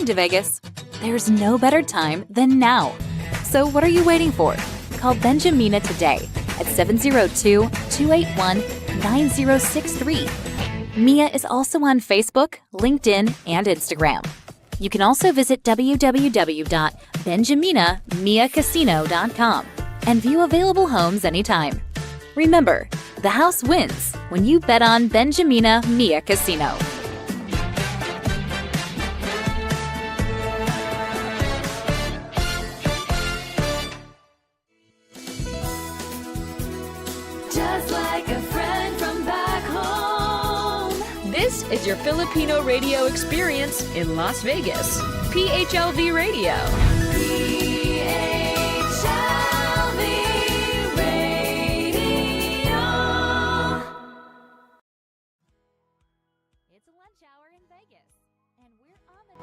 coming to Vegas? There's no better time than now. So what are you waiting for? Call Benjamina today at 702-281-9063. Mia is also on Facebook, LinkedIn, and Instagram. You can also visit www.benjaminamiacasino.com and view available homes anytime. Remember, the house wins when you bet on Benjamina Mia Casino. Just like a friend from back home. This is your Filipino radio experience in Las Vegas. PHLV Radio. PHLV Radio. It's a lunch hour in Vegas, and we're on the...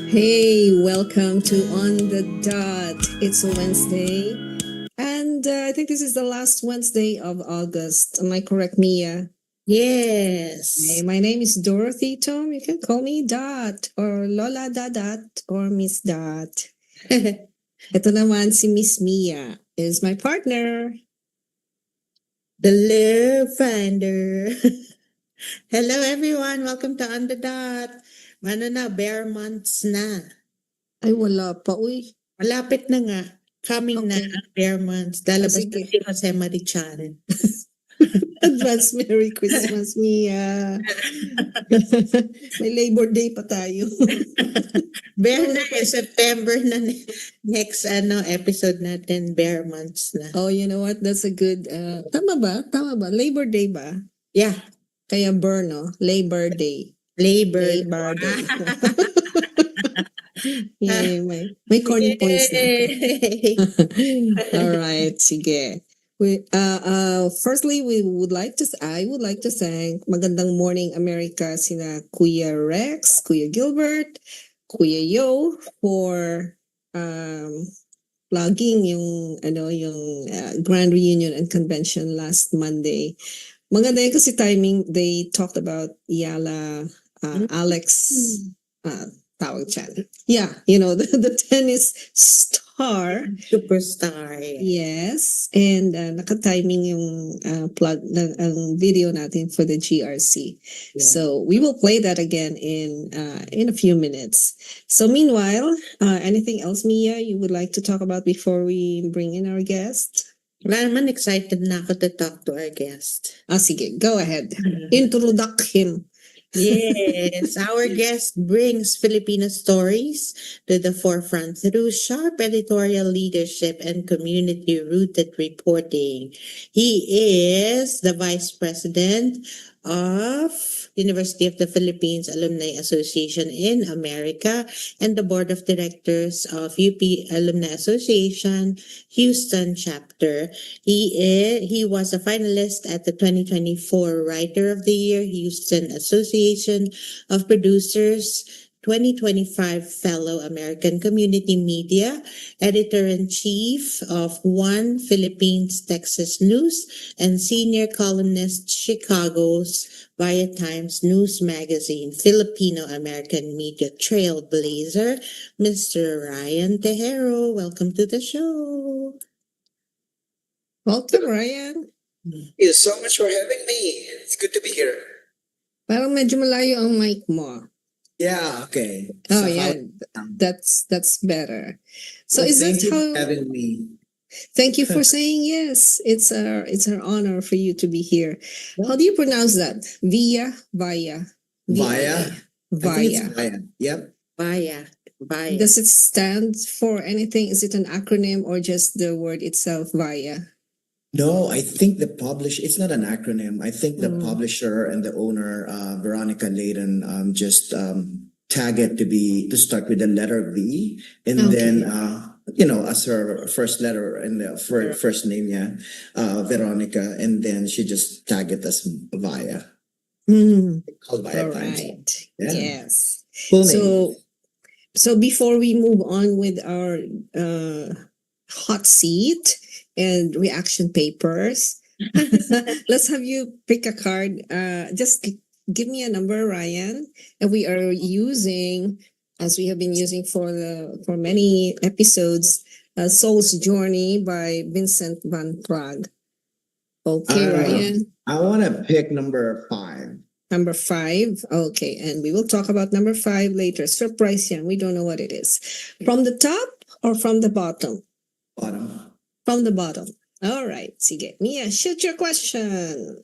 Hey, welcome to On the Dot. It's a Wednesday, and I think this is the last Wednesday of August. Am I correct, Mia? Yes. Hey, my name is Dorothy Tom. You can call me Dot, or Lola Dadat, or Miss Dot. Ito naman si Miss Mia is my partner. The Love Finder. Hello everyone, welcome to On the Dot. Ano na, bare months na. Ay, wala pa. Uy, Malapit na nga. Coming na Okay. ang bare months. Lalabas Sige. na si Jose Maricharan. advance Merry Christmas, Mia. May Labor Day pa tayo. Bare na eh, September na next episode natin, bare months na. Oh, you know what? That's a good, tama ba? Tama ba? Labor Day ba? Yeah, Kaya burn, no? Labor Day. Labor. Labor Day. Yay, may corny points na ako. Yay! All right, sige. Firstly, I would like to thank Magandang Morning America sina Kuya Rex, Kuya Gilbert, Kuya Yo for plugging yung grand reunion and convention last Monday. Maganda yun kasi timing. They talked about Yala, Alex, tawag dyan. Yeah, the tennis star. Superstar. Yes, and naka-timing yung plug ang video natin for the GRC. Yeah. So we will play that again in a few minutes. So meanwhile, anything else, Mia, you would like to talk about before we bring in our guest? Wala naman, excited na ako to talk to our guest. Sige, go ahead. Introduce him. Yes, our guest brings Filipino stories to the forefront through sharp editorial leadership and community-rooted reporting. He is the Vice President of University of the Philippines Alumni Association in America and the Board of Directors of UP Alumni Association Houston Chapter. He was a finalist at the 2024 Writer of the Year Houston Association of Producers 2025 Fellow American Community Media, Editor-in-Chief of One Philippines Texas News, and Senior Columnist Chicago's Via Times Newsmagazine, Filipino American Media Trailblazer, Mr. Ryan Tejero. Welcome to the show. Welcome, Ryan. Thank you so much for having me. It's good to be here. Parang medyo malayo ang mic mo. Yeah, okay. Oh, So yeah. how- That's better. So Well, is that thank you for how... having me. Thank you for saying yes. It's our honor for you to be here. How do you pronounce that? Via? Via? Via. I think it's Via. Yep. Via. Does it stand for anything? Is it an acronym or just the word itself, Via? No, I think it's not an acronym. I think the Mm. publisher and the owner, Veronica Layden, just tag it to start with the letter V, and Okay. then as her first letter and the first name, Veronica, and then she just tag it as Via. Mm. Called Via All Times. right. Yeah. Yes. Full name. So before we move on with our hot seat and reaction papers, Let's have you pick a card. Give me a number, Ryan. And we are using, as we have been using for many episodes, Soul's Journey by Vincent van Prague. Okay, Ryan. I want to pick number 5. Number 5. Okay, and we will talk about number 5 later. Surprise yan. We don't know what it is. From the top or from the bottom? Bottom. From the bottom. All right. Sige. Mia, shoot your question.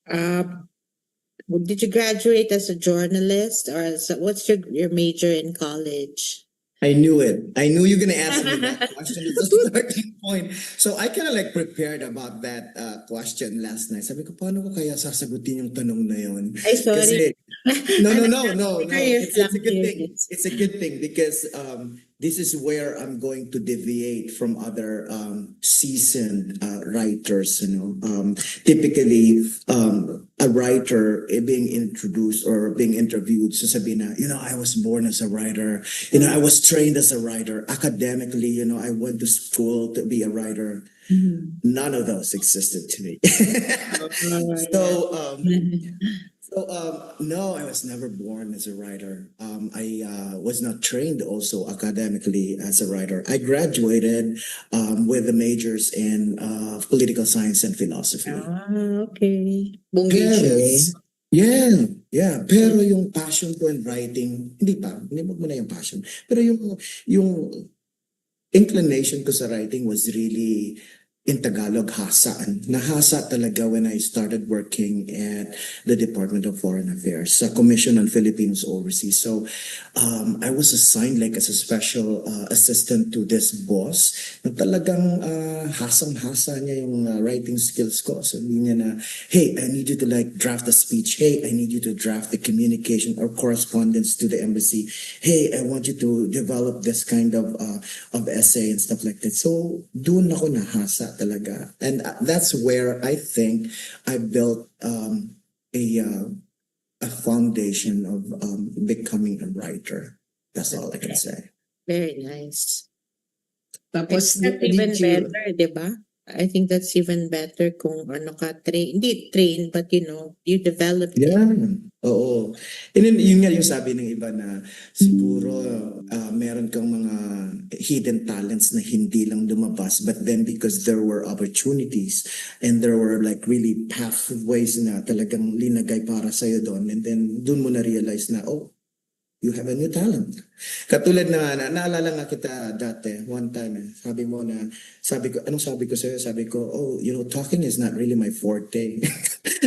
Did you graduate as a journalist or what's your major in college? I knew it. I knew you were gonna ask me that question. It's a starting point. So I kind of like prepared about that question last night. Sabi ko, paano ko kaya sasagutin yung tanong na yun? Ay, sorry. No. Curious It's a good lang, thing. curious. It's a good thing because this is where I'm going to deviate from other seasoned writers. Typically, a writer being introduced or being interviewed, sasabihin na, I was born as a writer. I was trained as a writer. Academically, I went to school to be a writer. None of those existed to me. No, I was never born as a writer. I was not trained also academically as a writer. I graduated with the majors in political science and philosophy. Okay. Pero, pero yung passion ko in writing, hindi mo na yung passion. Pero yung inclination ko sa writing was really in Tagalog, hasaan. Nahasa talaga when I started working at the Department of Foreign Affairs, sa Commission on Filipinos Overseas. So I was assigned like as a special assistant to this boss na talagang hasang-hasa niya yung writing skills ko. So hindi niya na, hey, I need you to like draft a speech. Hey, I need you to draft the communication or correspondence to the embassy. Hey, I want you to develop this kind of essay and stuff like that. So doon ako nahasa talaga. And that's where I think I built a foundation of becoming a writer. That's all I can say. Very nice. Tapos, That's even better, di ba? I think that's even better kung ano ka train, hindi train, but you develop it. Yeah. Oo. And then yun nga yung sabi ng iba na siguro meron kang mga hidden talents na hindi lang lumabas, but then because there were opportunities and there were like really pathways na talagang linagay para sa'yo doon, and then doon mo na realize na, oh, you have a new talent. Katulad na naalala nga kita dati, one time, anong sabi ko sa'yo? Sabi ko, talking is not really my forte.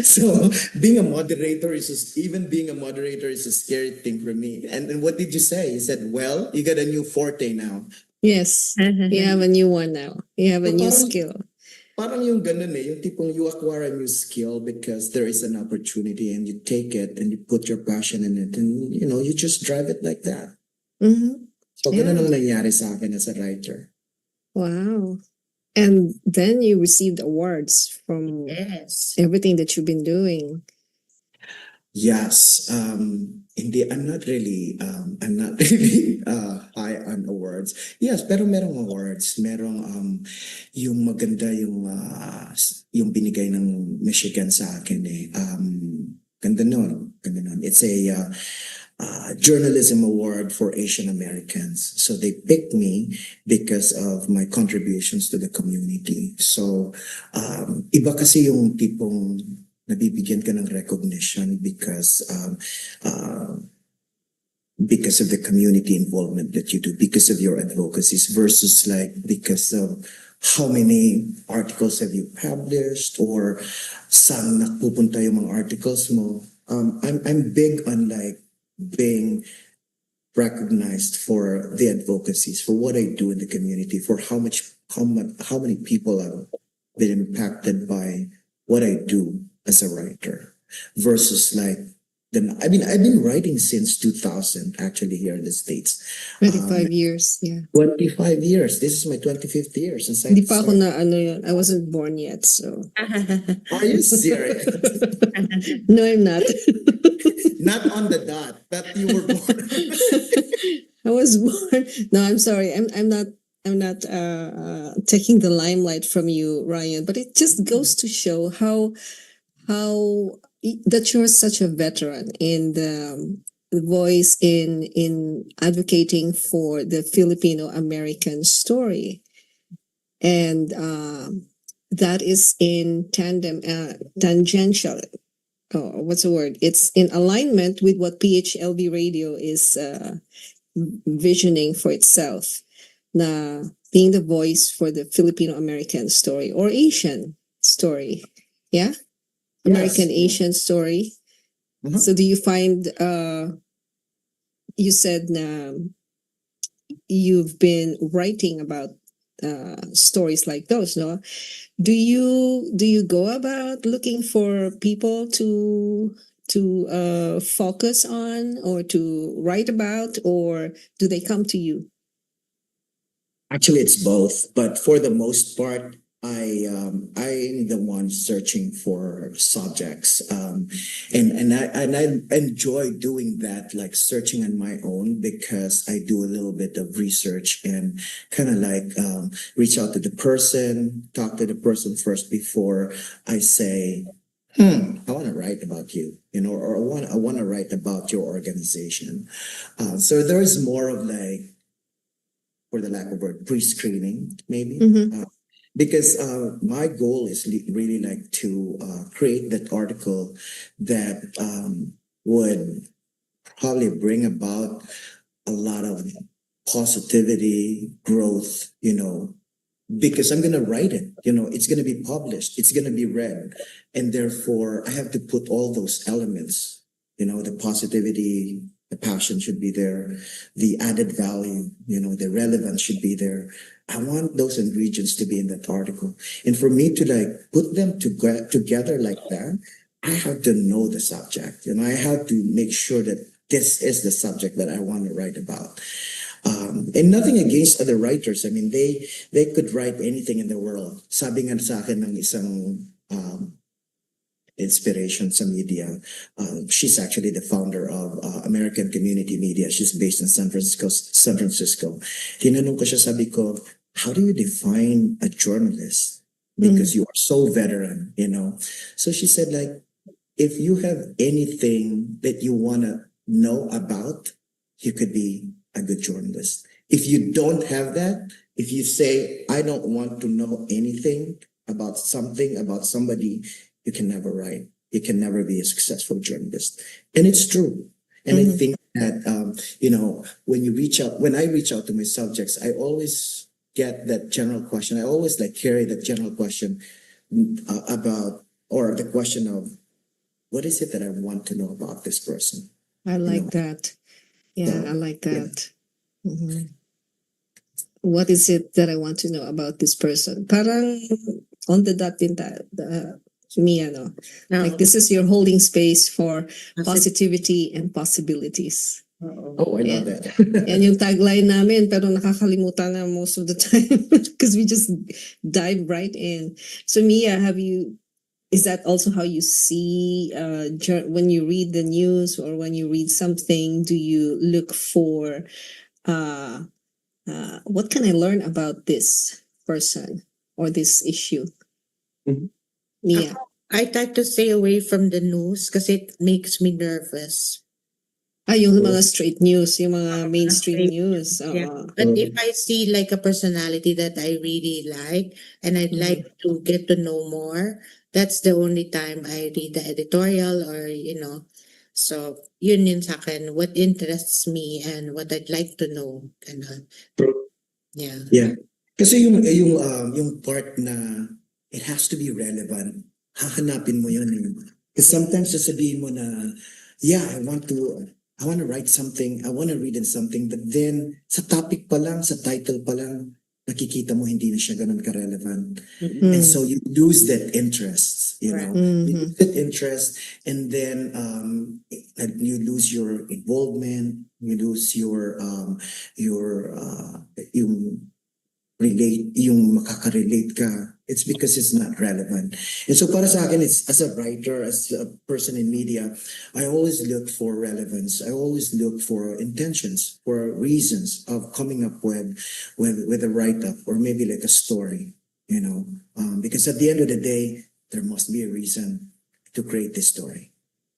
So, being a moderator is a scary thing for me. And what did you say? You said, well, you got a new forte now. yes, you have a new one now. You have a new Parang- skill. Parang yung ganun yung tipong you acquire a new skill because there is an opportunity and you take it and you put your passion in it and you just drive it like that. Mm-hmm. So ganun ang nangyari sa akin as a writer. Wow. And then you received awards from Yes. everything that you've been doing. Yes, I'm not really high on awards. Yes, pero merong awards, merong yung maganda yung binigay ng Michigan sa akin ganda nun. It's a journalism award for Asian Americans. So they picked me because of my contributions to the community. So iba kasi yung tipong nabibigyan ka ng recognition because of the community involvement that you do, because of your advocacies versus like because of how many articles have you published or saan napupunta yung mga articles mo. I'm big on like being recognized for the advocacies, for what I do in the community, for how many people have been impacted by what I do as a writer versus like I've been writing since 2000 actually here in the States. 25 years, yeah. 25 years. This is my 25th year since I Hindi pa ako started. yun. I wasn't born yet, so. Are you serious? No, I'm not. Not on the dot, but you were born. I was born. No, I'm sorry. I'm not I'm not taking the limelight from you, Ryan, but it just goes to show that you're such a veteran in the voice in advocating for the Filipino American story, and that is in tangential. Oh, what's the word? It's in alignment with what PHLV Radio is visioning for itself. Na being the voice for the Filipino American story or Asian story. Yeah? American Asian story. Mhm. So do you find you said na you've been writing about stories like those, no? Do you go about looking for people to focus on or to write about, or do they come to you? Actually, it's both, but for the most part, I'm the one searching for subjects, and I enjoy doing that, like searching on my own, because I do a little bit of research and kind of like reach out to the person, talk to the person first before I say, I want to write about you, or I want to write about your organization. So there is more of like, for the lack of word, pre-screening, maybe. Mhm. Because my goal is really like to create that article that would probably bring about a lot of positivity, growth, because I'm going to write it, it's going to be published, it's going to be read. And therefore, I have to put all those elements, the positivity, the passion should be there, the added value, the relevance should be there. I want those ingredients to be in that article. And for me to like put them together like that, I have to know the subject. I have to make sure that this is the subject that I want to write about. And nothing against other writers. I mean, they could write anything in the world. Sabi nga sa akin ng isang inspiration sa media. She's actually the founder of American Community Media. She's based in San Francisco. Tinanong ko siya, sabi ko, how do you define a journalist? Because you are so veteran, So she said, like, if you have anything that you want to know about, you could be a good journalist. If you don't have that, if you say, I don't want to know anything about something, about somebody, you can never write. You can never be a successful journalist. And it's true. And I think that, when I reach out to my subjects, I always get that general question. I always like carry that general question about, or the question of, what is it that I want to know about this person? I like that. Yeah, So, I like that. Mhm. What is it that I want to know about this person? Parang on the dot din to me, like this is your holding space for positivity and possibilities. Oh, I love that. Yan yung tagline namin, pero nakakalimutan na most of the time because we just dive right in. So Mia, is that also how you see when you read the news or when you read something, do you look for what can I learn about this person or this issue? Mhm. Mia. I try to stay away from the news because it makes me nervous. Yung mga straight news, yung mga mainstream news. Yeah. But if I see like a personality that I really like and I'd like to get to know more, that's the only time I read the editorial or, So, yun sa akin, what interests me and what I'd like to know. Ganun. Yeah. Yeah. Kasi yung part na it has to be relevant, hahanapin mo yun. Because sometimes sasabihin mo na, yeah, I want to write something, I want to read in something, but then sa topic pa lang, sa title pa lang, nakikita mo hindi na siya ganun ka-relevant. And so you lose that interest, you lose that interest, and then you lose your involvement, you lose yung makaka-relate ka It's because it's not relevant. And so para sa akin, it's as a writer, as a person in media, I always look for relevance. I always look for intentions, for reasons of coming up with a write-up or maybe like a story, because at the end of the day, there must be a reason to create this story.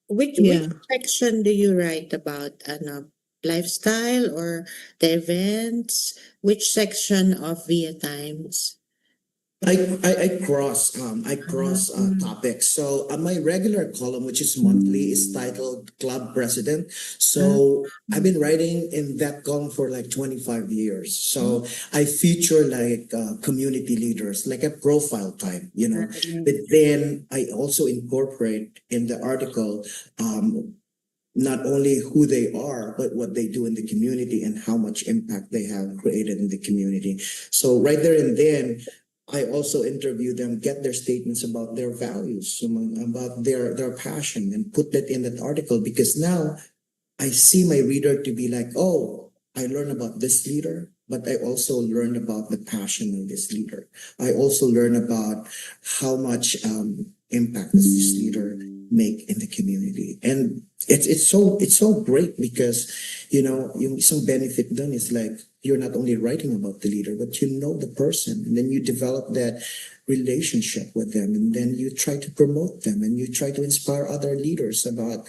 Which Yeah. section do you write about? Lifestyle or the events? Which section of Via Times? I cross topics. So my regular column, which is monthly, is titled Club President. So I've been writing in that column for like 25 years. So I feature like community leaders, like a profile type. But then I also incorporate in the article not only who they are, but what they do in the community and how much impact they have created in the community. So right there and then, I also interview them, get their statements about their values, about their passion, and put that in that article, because now I see my reader to be like, oh, I learned about this leader, but I also learned about the passion of this leader. I also learn about how much impact does this leader make in the community. And it's so great because yung isang benefit done is like you're not only writing about the leader, but you know the person, and then you develop that relationship with them, and then you try to promote them, and you try to inspire other leaders about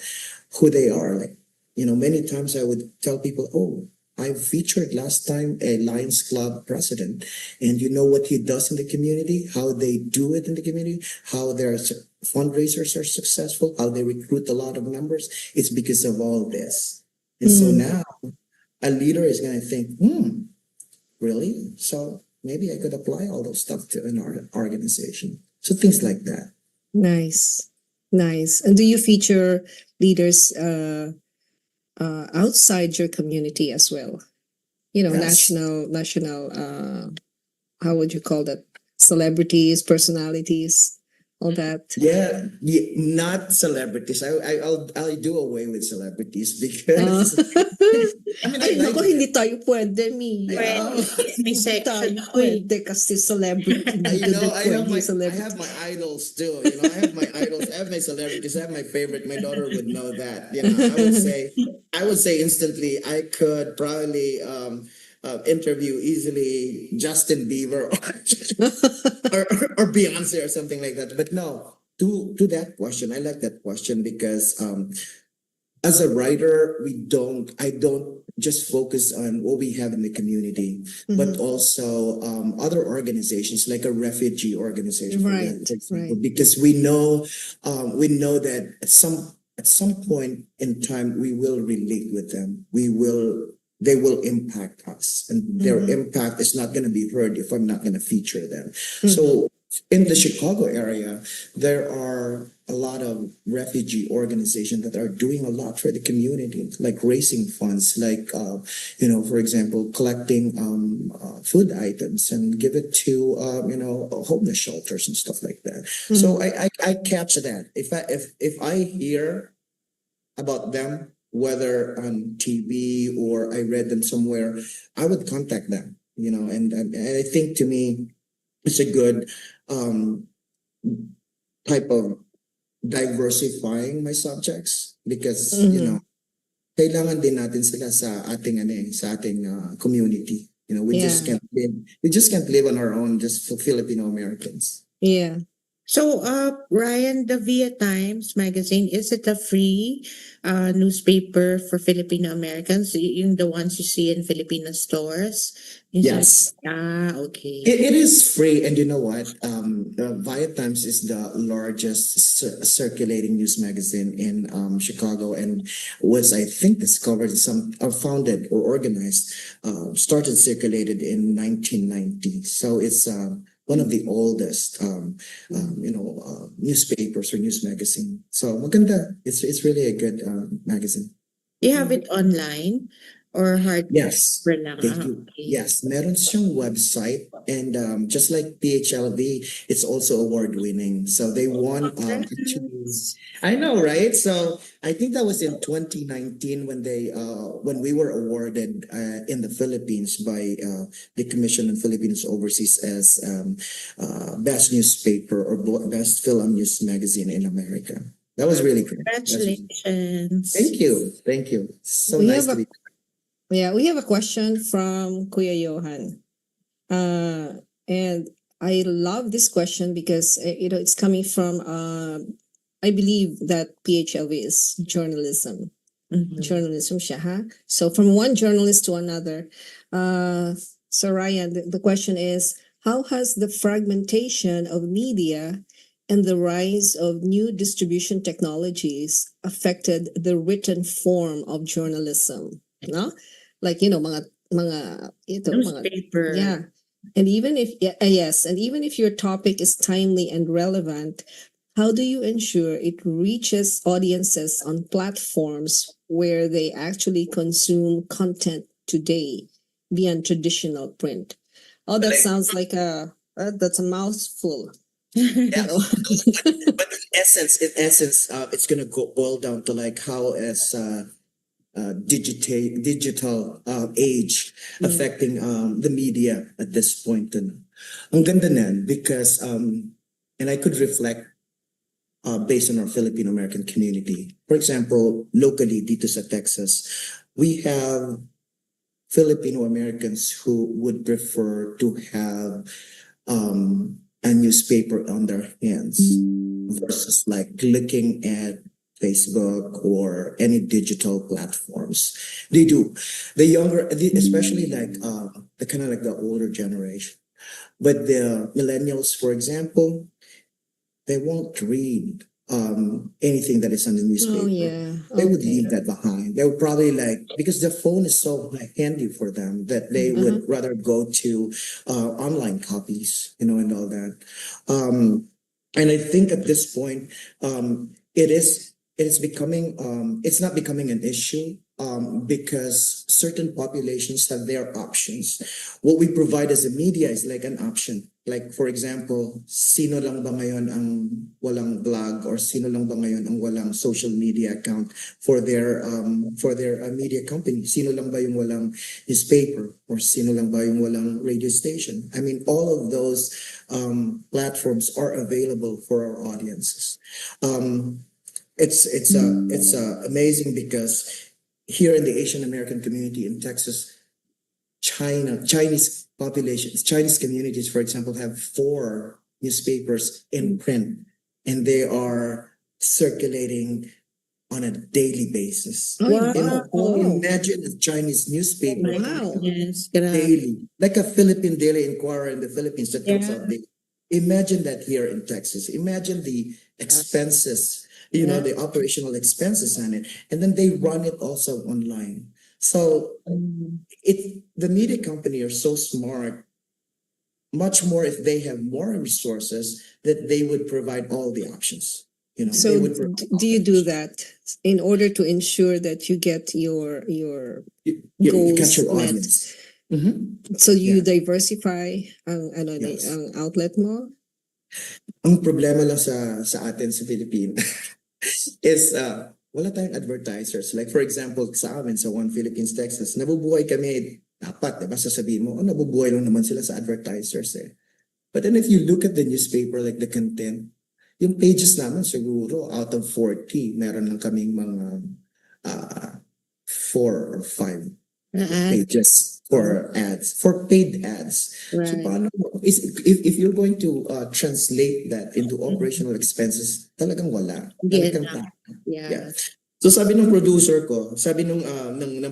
who they are. Like, many times I would tell people, oh, I featured last time a Lions Club president, and you know what he does in the community, how they do it in the community, how their fundraisers are successful, how they recruit a lot of members. It's because of all this. And so now a leader is going to think, really? So maybe I could apply all those stuff to an organization. So things like that. Nice. And do you feature leaders outside your community as well? Yes. National, how would you call that? Celebrities, personalities, all that. Yeah, not celebrities. I'll do away with celebrities because I mean, Ay, I naku, like hindi tayo pwede, Mia. Yeah. May Hindi section. tayo pwede kasi celebrity. I Hindi know na I pwede have my idols too. I have my idols. I have my celebrities. I have my favorite. My daughter would know that. I would say instantly. I could probably interview easily Justin Bieber or Beyonce or something like that. But no, to that question, I like that question because as a writer, I don't just focus on what we have in the community, but also other organizations like a refugee organization, for Right, example, right. because we know that at some point in time we will relate with them. They will impact us, and their impact is not going to be heard if I'm not going to feature them. So in the Chicago area, there are a lot of refugee organizations that are doing a lot for the community, like raising funds, like for example, collecting food items and give it to homeless shelters and stuff like that. So I catch that if I hear about them, whether on TV or I read them somewhere, I would contact them. And I think to me, it's a good type of diversifying my subjects because kailangan din natin sila sa ating community. We Yeah. just can't live on our own just for Filipino Americans. Yeah. So, Ryan, the Via Times magazine, is it a free newspaper for Filipino Americans? Yung the ones you see in Filipino stores? Yes. Okay. It is free, and you know what? The Via Times is the largest circulating news magazine in Chicago, and was, I think, discovered founded or organized, started circulated in 1990. So it's one of the oldest, newspapers or news magazine. So maganda. It's really a good magazine. Do you have it online or hard Yes, paper lang? they do. Okay. Yes, meron siyang website, and just like PHLV, it's also award winning. So they won actually I know, right? So I think that was in 2019 when we were awarded in the Philippines by the Commission on Filipinos Overseas as best newspaper or best film news magazine in America. That was really great. Congratulations. Thank you. So We nice have to be. Yeah, we have a question from Kuya Johan. And I love this question because it's coming from I believe that PHLV is journalism. Mhm. Journalism siya, ha? So from one journalist to another. So Ryan, the question is, how has the fragmentation of media and the rise of new distribution technologies affected the written form of journalism? No? Like, Newspaper. yeah. And even if yes, and even if your topic is timely and relevant, how do you ensure it reaches audiences on platforms where they actually consume content today beyond traditional print? Oh, that sounds like that's a mouthful. Yeah. No? But in essence, it's gonna boil down to like how as digital age affecting the media at this point. And ang ganda nan because and I could reflect based on our Filipino American community. For example, locally dito sa Texas, we have Filipino Americans who would prefer to have a newspaper on their hands versus like looking at Facebook or any digital platforms. They do. The younger, especially like the kind of like the older generation. But the millennials, for example, they won't read anything that is on the newspaper. Oh yeah. They would Okay. leave that behind. They would probably like because the phone is so handy for them that they would rather go to online copies, and all that. And I think at this point, it is becoming it's not becoming an issue because certain populations have their options. What we provide as a media is like an option. Like for example, sino lang ba ngayon ang walang blog or sino lang ba ngayon ang walang social media account for their media company? Sino lang ba yung walang newspaper or sino lang ba yung walang radio station? I mean, all of those platforms are available for our audiences. It's amazing because here in the Asian American community in Texas, Chinese populations, Chinese communities, for example, have 4 newspapers in print, and they are circulating on a daily basis. Oh, Imagine a Chinese newspaper Wow. Yes, grabe. daily, like a Philippine Daily Inquirer in the Philippines that comes out daily. Imagine that here in Texas. Imagine the expenses, the operational expenses on it, and then they run it also online. So the media company are so smart, much more if they have more resources that they would provide all the options. So they would provide all do you the do options. that in order to ensure that you get your You goals catch your met? audience. Mhm. So you Yeah. diversify ang Yes. ang outlet mo? Ang problema lang sa atin sa Pilipinas is wala tayong advertisers. Like for example, sa amin sa One Philippines, Texas, nabubuhay kami, dapat, diba, sasabihin mo, nabubuhay lang naman sila sa advertisers eh. But then if you look at the newspaper, like the content, yung pages naman siguro out of 40, meron lang kaming mga 4 or 5 pages for ads, for paid ads. So Right. paano, if you're going to translate that into operational expenses, talagang wala. Hindi Talagang enough. Yeah. Yeah. So sabi ng producer ko, sabi ng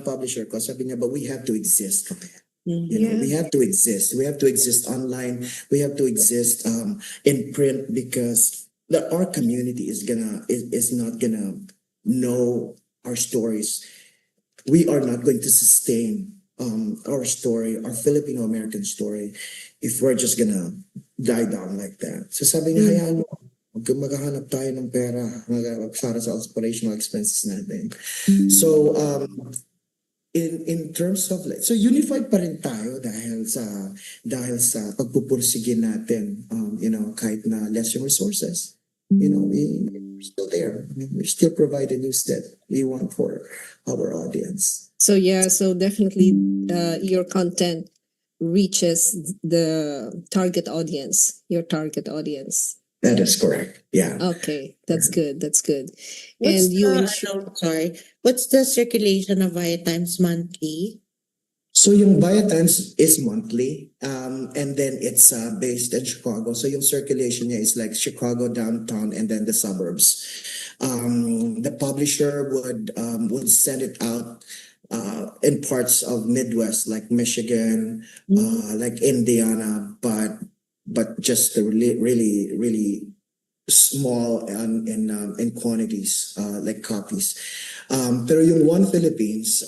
publisher ko, sabi niya, but we have to exist. We have to exist. We have to exist online. We have to exist in print because our community is not gonna know our stories. We are not going to sustain our story, our Filipino American story, if we're just gonna die down like that. So sabi niya, hayaan mo, maghahanap tayo ng pera para sa operational expenses natin. So in terms of like, so unified pa rin tayo dahil sa pagpupursige natin, kahit na less yung resources. still there. I mean, we still provide the news that we want for our audience. So yeah, so definitely your content reaches the target audience, your target audience. That is correct. Yeah. Okay, that's good. That's good. What's And you the, ensure sorry, what's the circulation of Via Times monthly? So yung Via Times is monthly, and then it's based in Chicago. So yung circulation niya is like Chicago downtown and then the suburbs. The publisher would send it out in parts of Midwest like Michigan, like Indiana, but just the really small in quantities, like copies. Pero yung One Philippines,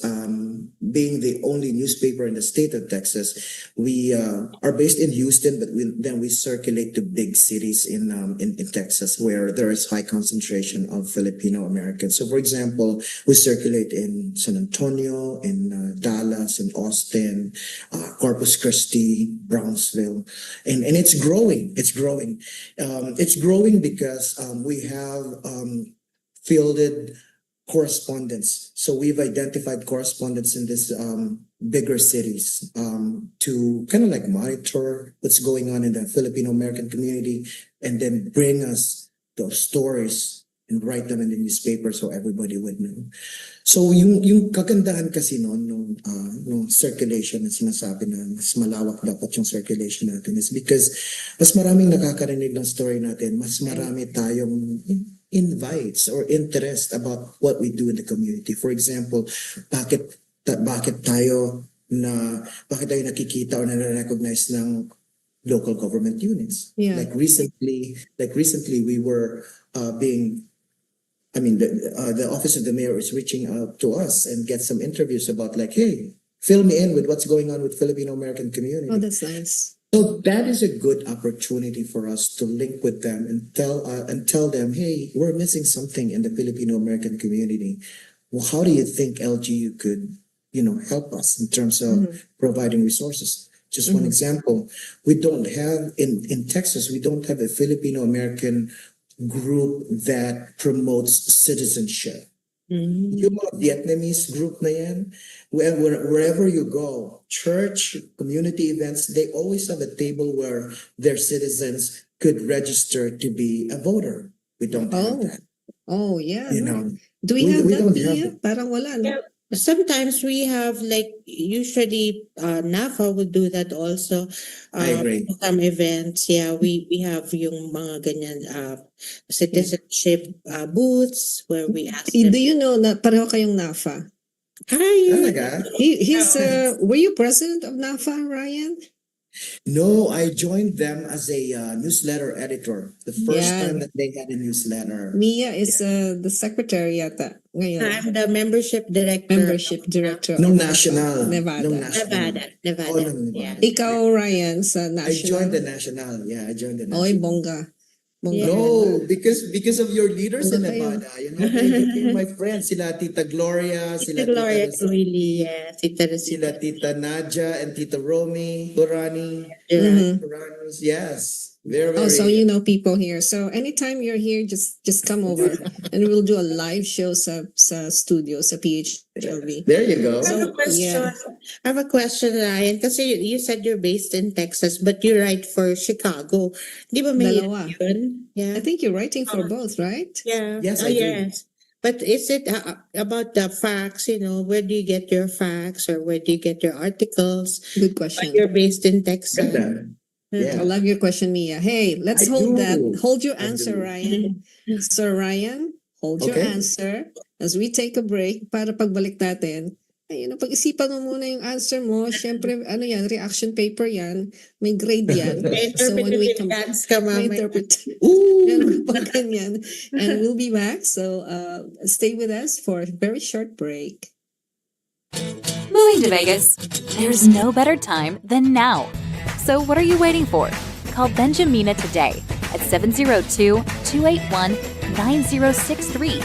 being the only newspaper in the state of Texas, we are based in Houston, but then we circulate to big cities in Texas where there is high concentration of Filipino Americans. So, for example, we circulate in San Antonio, in Dallas, in Austin, Corpus Christi, Brownsville, and it's growing. It's growing. It's growing because we have fielded correspondence. So we've identified correspondents in these bigger cities to kind of like monitor what's going on in the Filipino American community and then bring us those stories and write them in the newspaper so everybody would know. So yung kagandahan kasi nung circulation na sinasabi na mas malawak dapat yung circulation natin is because mas maraming nakakarinig ng story natin, mas marami tayong invites or interest about what we do in the community. For example, bakit tayo nakikita or na-recognize ng local government units? Yeah. Like recently we were the office of the mayor is reaching out to us and get some interviews about like, hey, fill me in with what's going on with Filipino American community. oh, that's nice. So that is a good opportunity for us to link with them and tell them, hey, we're missing something in the Filipino American community. Well, how do you think LGU could, help us in terms of providing resources? Just one example, we don't have in Texas, we don't have a Filipino American group that promotes citizenship. Yung mga Vietnamese group na yan, wherever you go, church, community events, they always have a table where their citizens could register to be a voter. We don't have that. Oh, yeah. You no. know, Do we have we that, don't Mia? have it. Parang wala, no? Yeah. Sometimes we have usually NAFA would do that also. I agree. Some events, we have yung mga ganyan citizenship booths where we ask them. Do you know na pareho kayong NAFA? Hi. Talaga? He's were you president of NAFA, Ryan? No, I joined them as a newsletter editor. The first Yeah. time that they had a newsletter. Mia is the secretary yata ngayon. I'm the membership director. Membership director. Nung of national. Nevada. Nung national. Nevada. Oh, nung Yeah. Nevada. Ikaw, Ryan, sa I national. joined the national. Yeah, I joined the national. Oy, bongga. Bongga. No, because of your leaders in Bongga kayo. Nevada. You became my friends. Sila Tita Gloria, sila Tita Gloria Tita, Willie, yes. sila Tita Nadia and Tita Romy, Turani. Mhm. Turanis, yes. Very, Oh, very. so you know people here. So anytime you're here, just come over and we'll do a live show sa studio sa PHLV. There you go. I have a question. I have a question, Ryan. Kasi you said you're based in Texas, but you write for Chicago. Di ba may Dalawa. yun? Yeah. I think you're writing for both, right? Yeah. Yes, Oh, I do. yes. But is it about the facts? Where do you get your facts or where do you get your articles? Good But question. you're based in Texas. Ganda. I Yeah. love your question, Mia. Hey, let's I hold do. that. Hold your I answer, do. Ryan. Sir Ryan, hold your Okay. answer as we take a break para pagbalik natin. Ay, pag-isipan mo muna yung answer mo. Siyempre, reaction paper yan. May grade yan. So when we come back, Interpretative ka, may mama. interpret. Ooh. Meron pa ganyan. And we'll be back. So stay with us for a very short break. Moving to Vegas? There's no better time than now. So what are you waiting for? Call Benjamina today at 702-281-9063.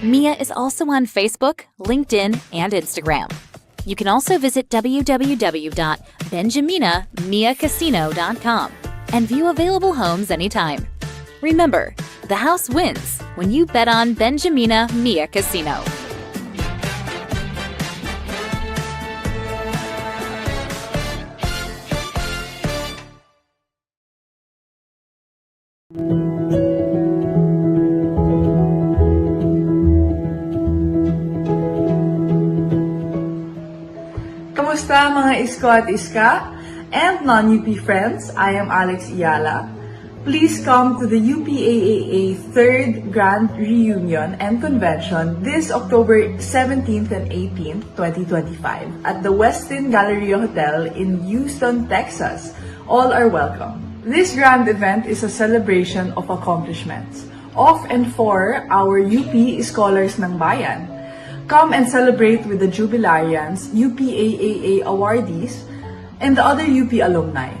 Mia is also on Facebook, LinkedIn, and Instagram. You can also visit www.benjaminamiacasino.com and view available homes anytime. Remember, the house wins when you bet on Benjamina Mia Casino. Kamusta mga isko at iska? And non-UP friends, I am Alex Iyala. Please come to the UPAAA 3rd Grand Reunion and Convention this October 17th and 18th, 2025 at the Westin Galleria Hotel in Houston, Texas. All are welcome. This grand event is a celebration of accomplishments of and for our UP Scholars ng Bayan. Come and celebrate with the Jubilarians, UPAAA awardees, and the other UP alumni.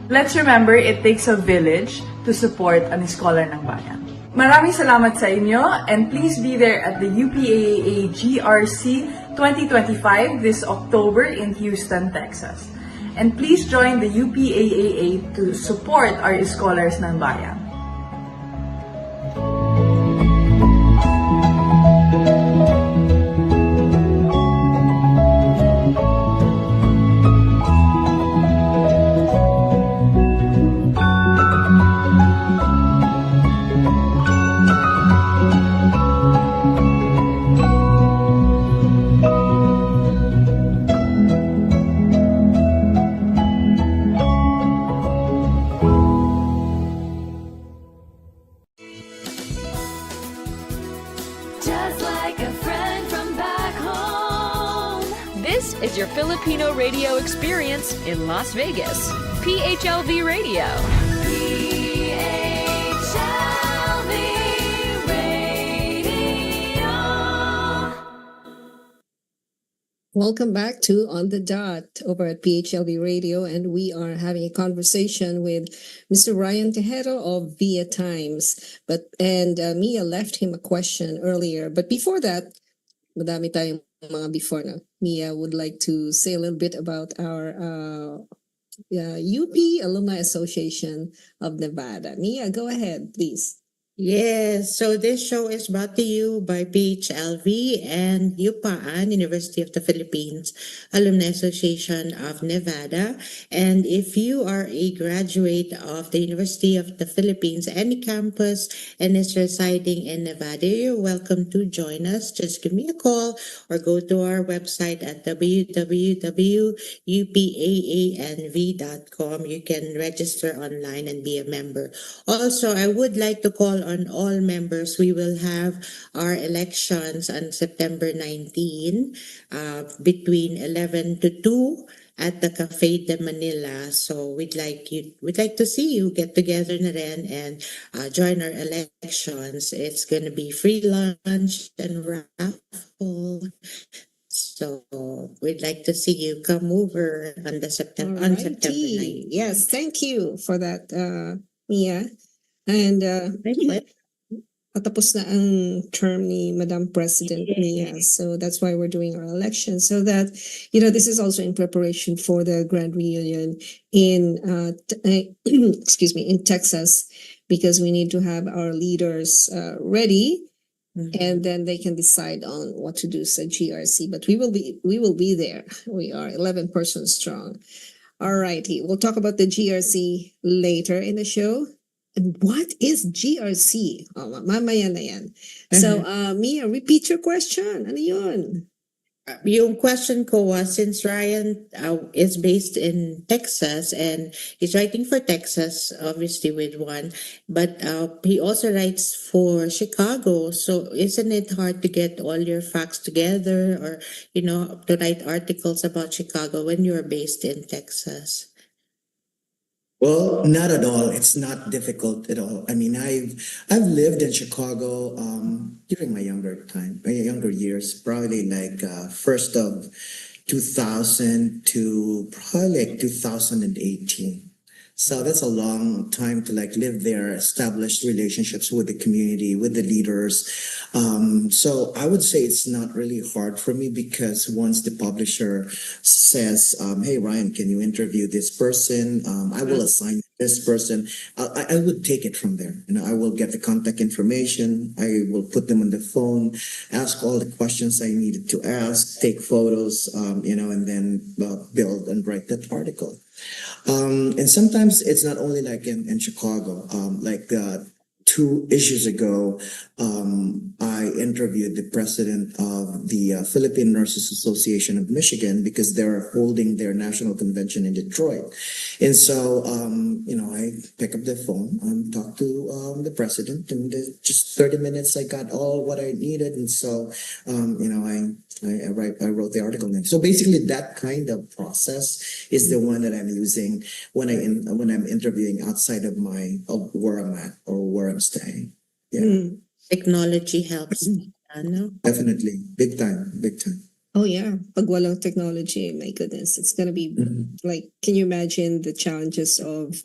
Let's remember it takes a village to support an Scholar ng Bayan. Maraming salamat sa inyo and please be there at the UPAAA GRC 2025 this October in Houston, Texas. And please join the UPAAA to support our Scholars ng Bayan. Just like a friend from back home. This is your Filipino radio experience in Las Vegas. PHLV Radio. PHLV Radio. Welcome back to On the Dot over at PHLV Radio, and we are having a conversation with Mr. Ryan Tejero of Via Times. Mia left him a question earlier, but before that, madami tayong mga before na. Mia would like to say a little bit about our UP Alumni Association of Nevada. Mia, go ahead, please. Yes, so this show is brought to you by PHLV and UPAAN, University of the Philippines Alumni Association of Nevada. And if you are a graduate of the University of the Philippines, any campus, and is residing in Nevada, you're welcome to join us. Just give me a call or go to our website at www.upaanv.com. You can register online and be a member. Also, I would like to call on all members. We will have our elections on September 19 between 11 to 2 at the Cafe de Manila. So we'd like to see you get together na rin and join our elections. It's going to be free lunch and raffle. So we'd like to see you come over on September 9. Yes, thank you for that, Mia. And patapos na ang term ni Madam President Mia. So that's why we're doing our election. So that, this is also in preparation for the grand reunion in, in Texas, because we need to have our leaders ready. And then they can decide on what to do sa GRC. But we will be there. We are 11 persons strong. All righty. We'll talk about the GRC later in the show. And what is GRC? Oh, mamaya na yan. So, Mia, repeat your question. Ano yun? Yung question ko was, since Ryan is based in Texas and he's writing for Texas, obviously with one, but he also writes for Chicago. So isn't it hard to get all your facts together or, to write articles about Chicago when you're based in Texas? Well, not at all. It's not difficult at all. I mean, I've lived in Chicago during my younger years, probably like first of 2000 to probably like 2018. So that's a long time to like live there, establish relationships with the community, with the leaders. So I would say it's not really hard for me because once the publisher says, "Hey Ryan, can you interview this person?" I will assign this person. I would take it from there. I will get the contact information. I will put them on the phone, ask all the questions I needed to ask, take photos, and then build and write that article. And sometimes it's not only like in Chicago, like 2 issues ago, I interviewed the president of the Philippine Nurses Association of Michigan because they're holding their national convention in Detroit. And so, I pick up the phone, talk to the president, and just 30 minutes, I got all what I needed. And so, I wrote the article next. So basically, that kind of process is the one that I'm using when I'm interviewing outside of where I'm at or where I'm staying. Yeah, Technology helps. Ano? definitely, big time, big time. Oh yeah, pag walang technology, my goodness, it's gonna be like, can you imagine the challenges of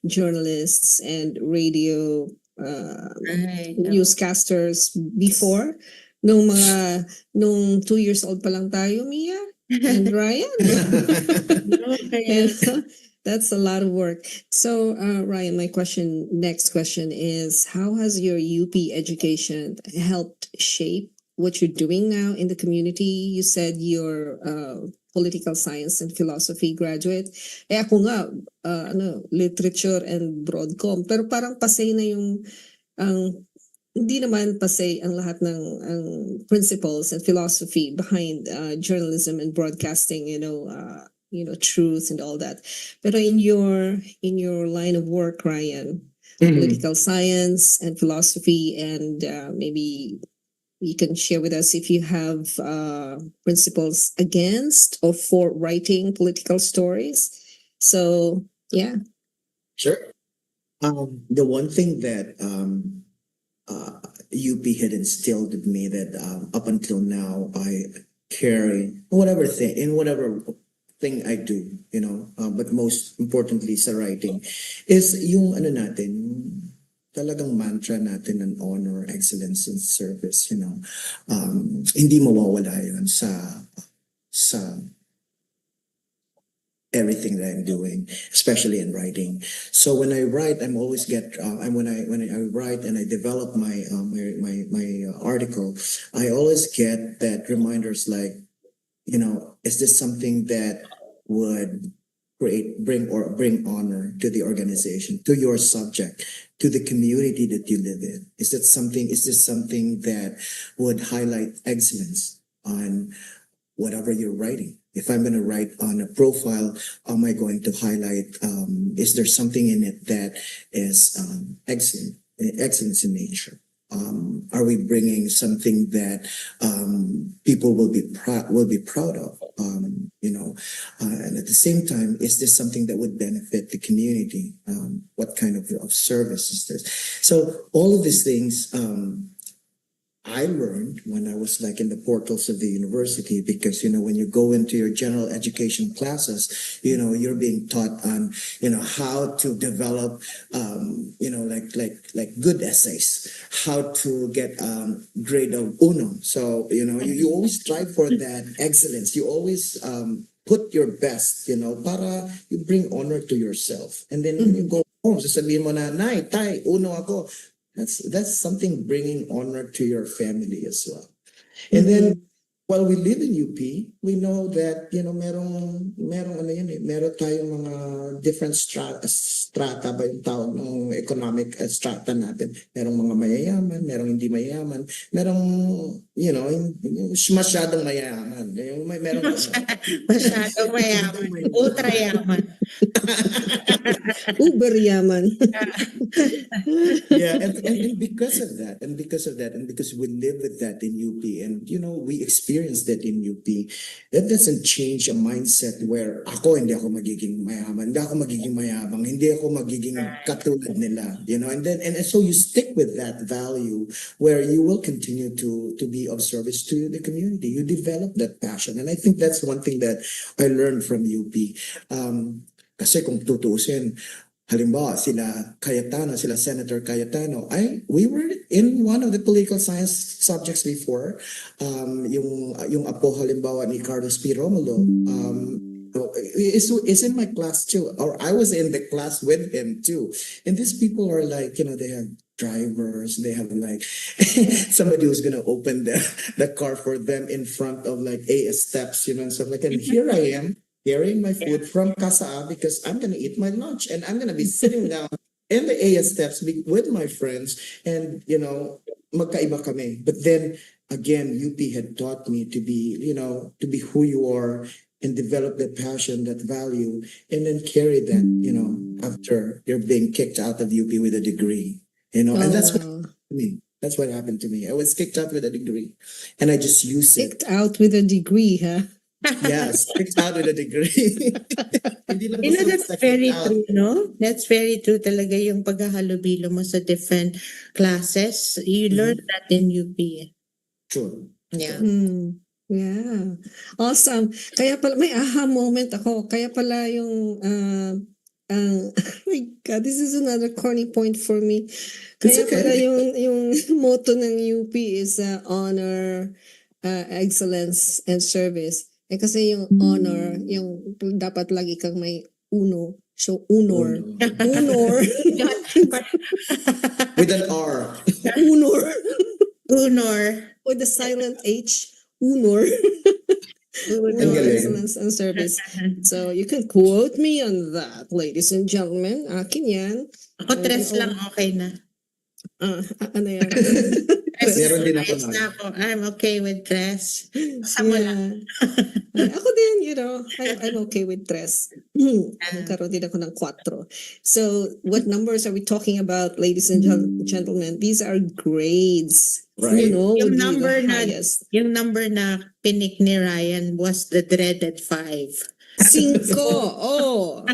journalists and radio Right. newscasters before? Nung 2 years old pa lang tayo, Mia and Ryan. Okay. That's a lot of work. So, Ryan, my next question is, how has your UP education helped shape what you're doing now in the community? You said you're political science and philosophy graduate. Ako nga, literature and broadcom. Pero parang pasay na hindi naman pasay ang lahat ng principles and philosophy behind journalism and broadcasting, truth and all that. But in your line of work, Ryan, political science and philosophy, and maybe you can share with us if you have principles against or for writing political stories. So yeah. Sure. The one thing that UP had instilled in me that up until now I carry whatever thing I do, but most importantly sa writing is yung talagang mantra natin ng honor, excellence, and service, hindi mawawala yun sa everything that I'm doing, especially in writing. So when I write, I'm always when I write and I develop my article, I always get that reminders like, is this something that would bring honor to the organization, to your subject, to the community that you live in? Is this something that would highlight excellence on whatever you're writing? If I'm going to write on a profile, am I going to highlight, is there something in it that is excellence in nature? Are we bringing something that people will be proud of? And at the same time, is this something that would benefit the community? What kind of service is this? So all of these things I learned when I was like in the portals of the university, because when you go into your general education classes, you're being taught on how to develop like good essays, how to get grade of uno. So you always strive for that excellence. You always put your best, para you bring honor to yourself. And then when you go home, sasabihin mo na, Nay, Tay, uno ako. That's something bringing honor to your family as well. And then while we live in UP, we know that merong meron tayong mga different strata ba yung tawag ng economic strata natin. Merong mga mayayaman, merong hindi mayayaman, merong masyadong mayayaman. Merong Masyadong mayaman. Ultra yaman. Uber yaman. Yeah, and because of that, and because we live with that in UP, and we experience that in UP, that doesn't change a mindset where hindi ako magiging mayaman, hindi ako magiging mayabang, hindi ako magiging katulad nila, and so you stick with that value where you will continue to be of service to the community. You develop that passion, and I think that's one thing that I learned from UP. Kasi kung tutusin, halimbawa, sila Cayetano, sila Senator Cayetano, we were in one of the political science subjects before. Yung apo halimbawa ni Carlos P. Romulo, is in my class too, or I was in the class with him too. And these people are like, they have drivers, they have like somebody who's gonna open the car for them in front of like AS steps, and stuff like that. And here I am carrying my food from Casa because I'm gonna eat my lunch and I'm gonna be sitting down in the AS steps with my friends, and magkaiba kami. But then again, UP had taught me to be, to be who you are and develop that passion, that value, and then carry that, after you're being kicked out of UP with a degree, and that's what happened to me. That's what happened to me. I was kicked out with a degree, and I just used it. Kicked out with a degree, huh? Yes, kicked out with a degree. Hindi lang You know, basta that's kicked very out. true, no? That's very true talaga yung paghahalubilo mo sa different classes. You learn that in UP. True. Yeah. Yeah. Awesome. Kaya pala, may aha moment ako. Kaya pala yung, oh my God, this is another corny point for me. Kaya okay. pala yung motto ng UP is honor, excellence, and service. Kasi yung honor, yung dapat lagi kang may uno. So, unor. Unor. With an R. Unor. Unor. With the silent H. Unor. Ang Unor, galing. excellence, and service. So, you can quote me on that, ladies and gentlemen. Akin yan. Ako, tres lang okay na. Ano yan? Meron din ako Tres nun. na ako. I'm okay with tres. Sa mo lang. Ako din, I'm okay with tres. Nagkaroon din ako ng 4. So, what numbers are we talking about, ladies and gentlemen? These are grades. Right. Would be Yung number the na, highest. yung number na pinik ni Ryan was the dreaded 5. 5. Oh,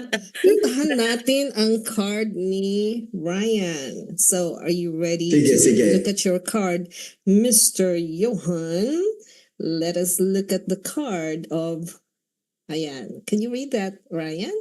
puntahan natin ang card ni Ryan. So, are you ready Sige. to look at your card, Mr. Johan? Let us look at the card of Ayan. Can you read that, Ryan?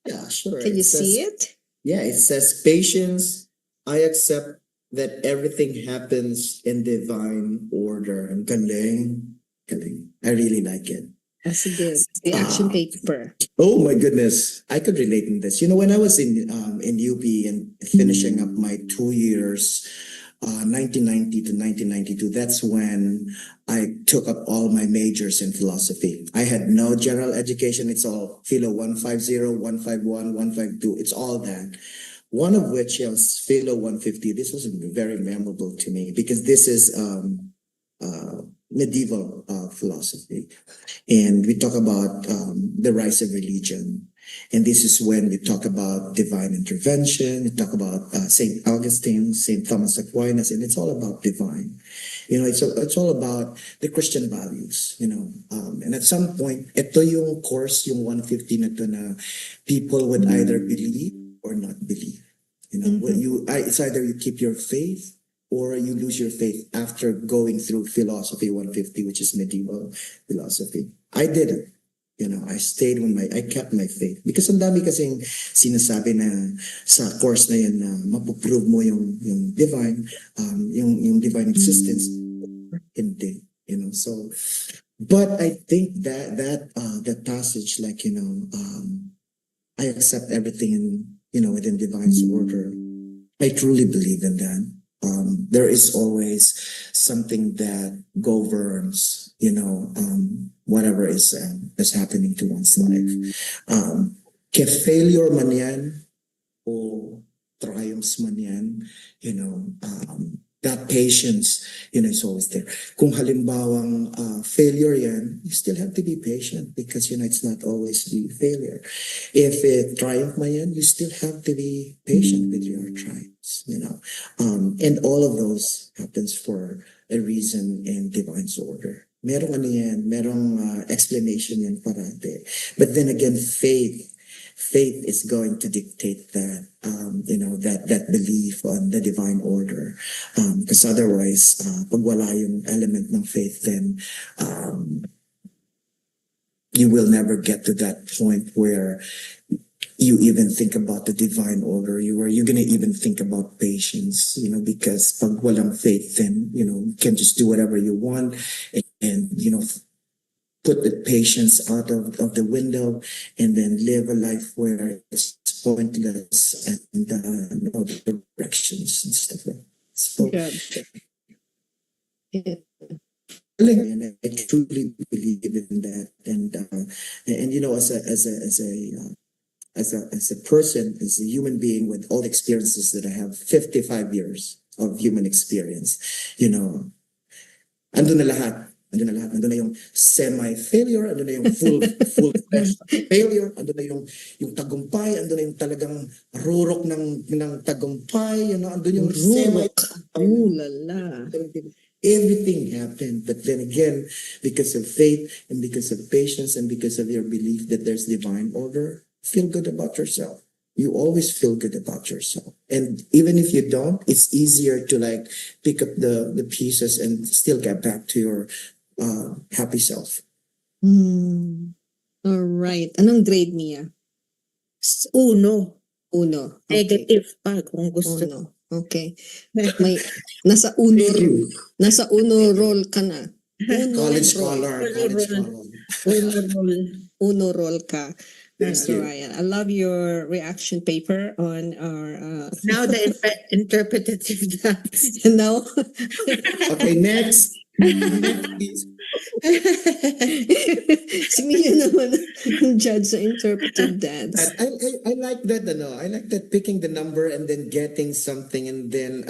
Yeah, sure. Can you It says- see it? Yeah, it says patience. I accept that everything happens in divine order. Ang galing. Galing. I really like it. That's good. The action paper. Oh my goodness, I could relate in this. When I was in UP and finishing up my 2 years, 1990 to 1992, that's when I took up all my majors in philosophy. I had no general education. It's all Philo 150, 151, 152. It's all that. One of which was Philo 150. This was very memorable to me because this is medieval philosophy. And we talk about the rise of religion. And this is when we talk about divine intervention, we talk about St. Augustine, St. Thomas Aquinas, and it's all about divine. It's all about the Christian values, and at some point, ito yung course, yung 150 na to na people would either believe or not believe. It's either you keep your faith or you lose your faith after going through philosophy 150, which is medieval philosophy. I didn't. I stayed I kept my faith. Because ang dami kasing sinasabi na sa course na yan na mapuprove mo yung divine, yung divine existence. Hindi. So, but I think that passage, like, I accept everything within divine's order. I truly believe in that. There is always something that governs, whatever is happening to one's life. Ke failure man yan o triumphs man yan, that patience, is always there. Kung halimbawang failure yan, you still have to be patient because, it's not always the failure. If triumph man yan, you still have to be patient with your triumphs, and all of those happens for a reason in divine's order. Merong explanation yan parate. But then again, faith is going to dictate that, that belief on the divine order. Because otherwise, pag wala yung element ng faith, then you will never get to that point where you even think about the divine order. You're gonna even think about patience, because pag walang faith, then you can just do whatever you want, and put the patience out of the window, and then live a life where it's pointless and no directions and stuff like that. So, Good. Yeah. and I truly believe in that, and as a person, as a human being with all the experiences that I have, 55 years of human experience, andun na lahat. Andun na lahat. Andun na yung semi-failure, andun na yung full failure, andun na yung tagumpay, andun na yung talagang rurok ng tagumpay, andun yung Rurok. semi-tagumpay. Ooh la la. Everything happened, but then again, because of faith and because of patience and because of your belief that there's divine order, feel good about yourself. You always feel good about yourself. And even if you don't, it's easier to like pick up the pieces and still get back to your happy self. All right. Anong grade niya? Uno. Uno. Okay. Negative pa kung gusto. Uno. Okay. May nasa uno nasa uno roll ka na. Uno College roll. scholar, college scholar. Uno roll ka. Thank Mr. you. Ryan. I love your reaction paper on our Now the interpretative dance. and now Okay, next. Next, please. si Mia naman ang judge sa interpretive dance. I like that. I like that, picking the number and then getting something and then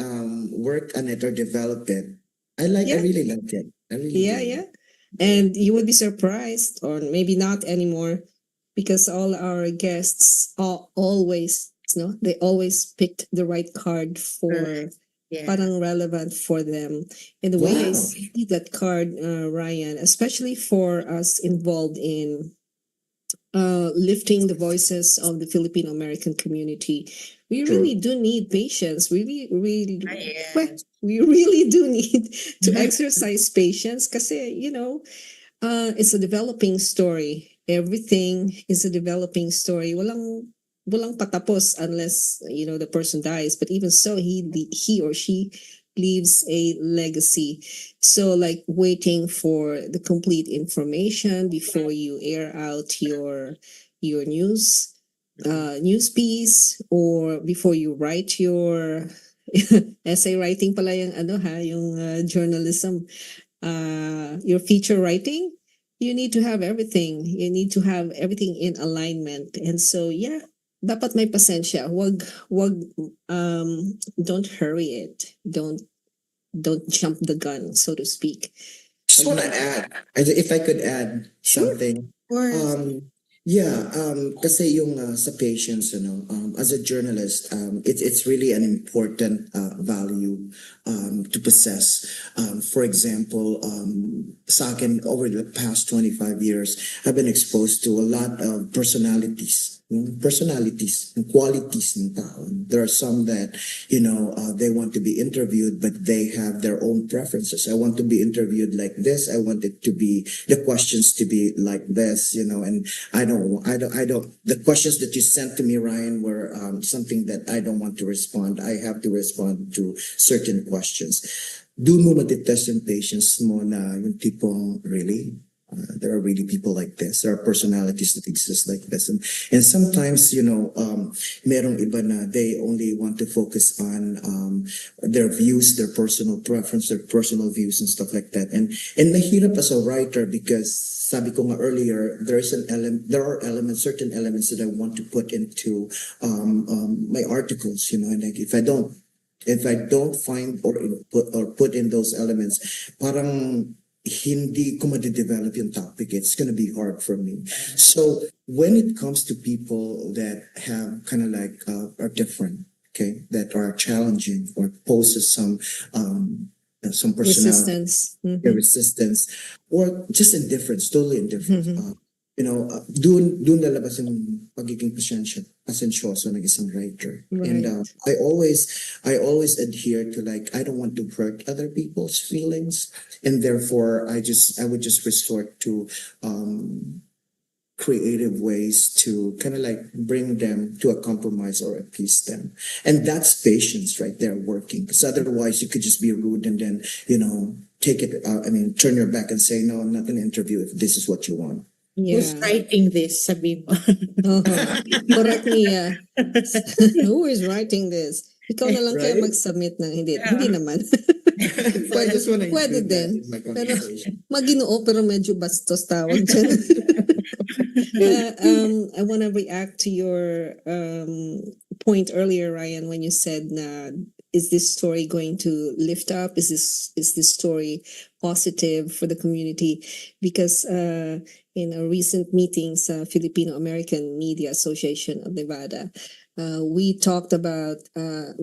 work on it or develop it. I Yeah. really like it. I really Yeah, do. yeah. And you would be surprised, or maybe not anymore, because all our guests they always picked the right card for Yeah. parang relevant for them. And the way I Wow. see that card, Ryan, especially for us involved in lifting the voices of the Filipino American community, we True. really do need patience. Really, Yeah. well, we really do need to exercise patience kasi, it's a developing story. Everything is a developing story. Walang patapos unless, the person dies. But even so, he or she leaves a legacy. So like waiting for the complete information before you air out your news piece, or before you write your essay writing pala yung journalism, your feature writing. You need to have everything. You need to have everything in alignment. And so, yeah, dapat may pasensya. Wag, don't hurry it. Don't jump the gun, so to speak. Just want to add, if I could add something. Kasi yung sa patience, as a journalist, it's really an important value to possess. For example, sa akin, over the past 25 years, I've been exposed to a lot of personalities and qualities ng tao. There are some that, they want to be interviewed, but they have their own preferences. I want to be interviewed like this. I want it to be, the questions to be like this, and the questions that you sent to me, Ryan, were something that I don't want to respond. I have to respond to certain questions. Doon mo matitest yung patience mo na yung tipong, really? There are really people like this. There are personalities that exist like this. And sometimes, merong iba na they only want to focus on their views, their personal preference, their personal views and stuff like that. And mahirap as a writer because sabi ko nga earlier, there are certain elements that I want to put into my articles, and like if I don't find or put in those elements, parang hindi ko ma-develop yung topic. It's gonna be hard for me. So when it comes to people that have kind of like are different, okay, that are challenging or poses some personality Resistance. resistance or just indifference, totally indifferent. Doon lalabas yung pagiging pasensyoso ng isang writer. Right. And I always adhere to like, I don't want to hurt other people's feelings, and therefore I would just resort to creative ways to kind of like bring them to a compromise or appease them. And that's patience right there working. Because otherwise you could just be rude and then, take it, turn your back and say, no, I'm not going to interview if this is what you want. Who's Yeah. writing this, sabi mo? Uh-huh. Correct, Mia. Who is writing this? Ikaw na lang kaya Right? mag-submit ng hindi. Hindi naman. So I just want to Pwede include that din. in my Pero conversation. Maginoo pero medyo bastos tawag dyan. I want to react to your point earlier, Ryan, when you said na is this story going to lift up? Is this story positive for the community? Because in a recent meeting sa Filipino American Media Association of Nevada, we talked about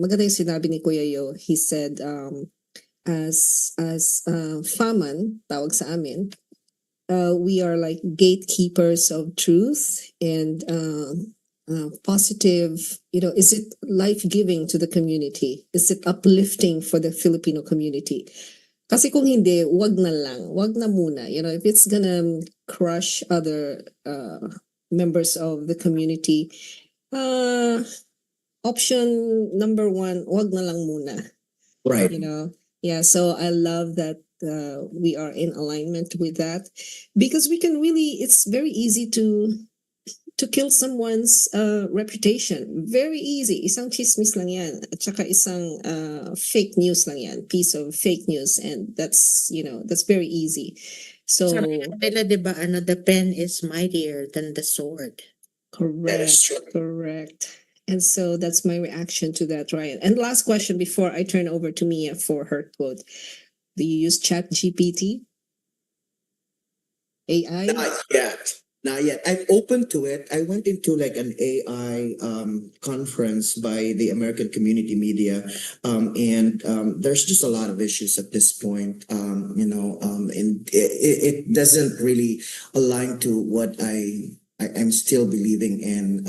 maganda yung sinabi ni Kuya Yo. He said as Faman, tawag sa amin, we are like gatekeepers of truth and positive, is it life-giving to the community? Is it uplifting for the Filipino community? Kasi kung hindi, wag na lang, wag na muna. If it's gonna crush other members of the community, option number one, wag na lang muna. Right. Yeah, so I love that we are in alignment with that because we can really, it's very easy to kill someone's reputation. Very easy. Isang chismis lang yan. At saka isang fake news lang yan. Piece of fake news. And that's very easy. So, Sabi nila, di ba, the pen is mightier than the sword. correct. And so that's my reaction to that, Ryan. And last question before I turn over to Mia for her quote. Do you use ChatGPT? AI? Not yet. I'm open to it. I went into like an AI conference by the American Community Media, and there's just a lot of issues at this point. And it doesn't really align to what I'm still believing in.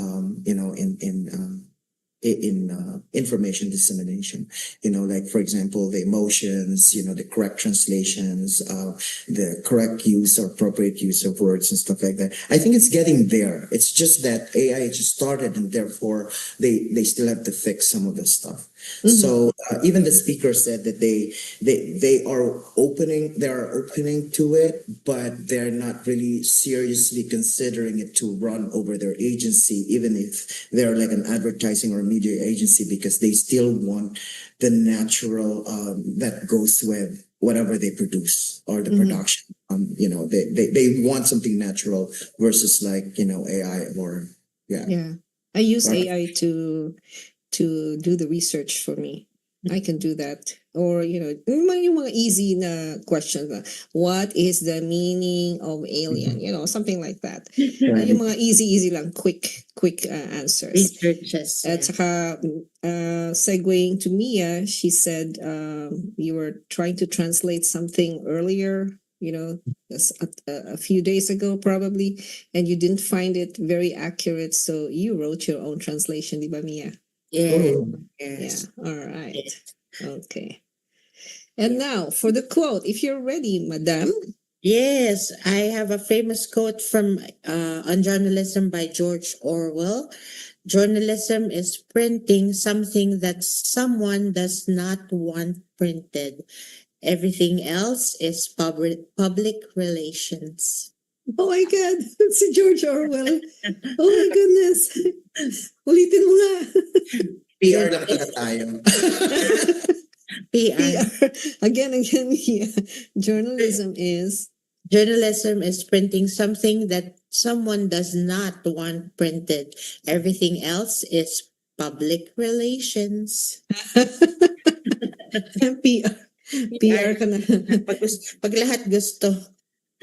In information dissemination, like for example, the emotions, the correct translations, the correct use or appropriate use of words and stuff like that. I think it's getting there. It's just that AI just started and therefore they still have to fix some of the stuff. So even the speaker said that they are opening to it, but they're not really seriously considering it to run over their agency, even if they're like an advertising or media agency, because they still want the natural that goes with whatever they produce or the production. They want something natural versus like AI or Yeah. I use Right. AI to do the research for me. I can do that. Or, yung mga easy na questions. What is the meaning of alien? Something like that. Yung mga easy lang, quick answers. Researches. At saka, segueing to Mia, she said you were trying to translate something earlier, a few days ago probably, and you didn't find it very accurate, so you wrote your own translation, di ba, Mia? Yeah. Yeah, all right. Okay. And now for the quote, if you're ready, Madam. Yes, I have a famous quote from on journalism by George Orwell. Journalism is printing something that someone does not want printed. Everything else is public relations. Oh my God, si George Orwell. Oh my goodness. Ulitin mo nga. PR lang pala tayo. PR. PR. Again, yeah. Journalism is Printing something that someone does not want printed. Everything else is public relations. PR. PR ka na. Pag lahat gusto.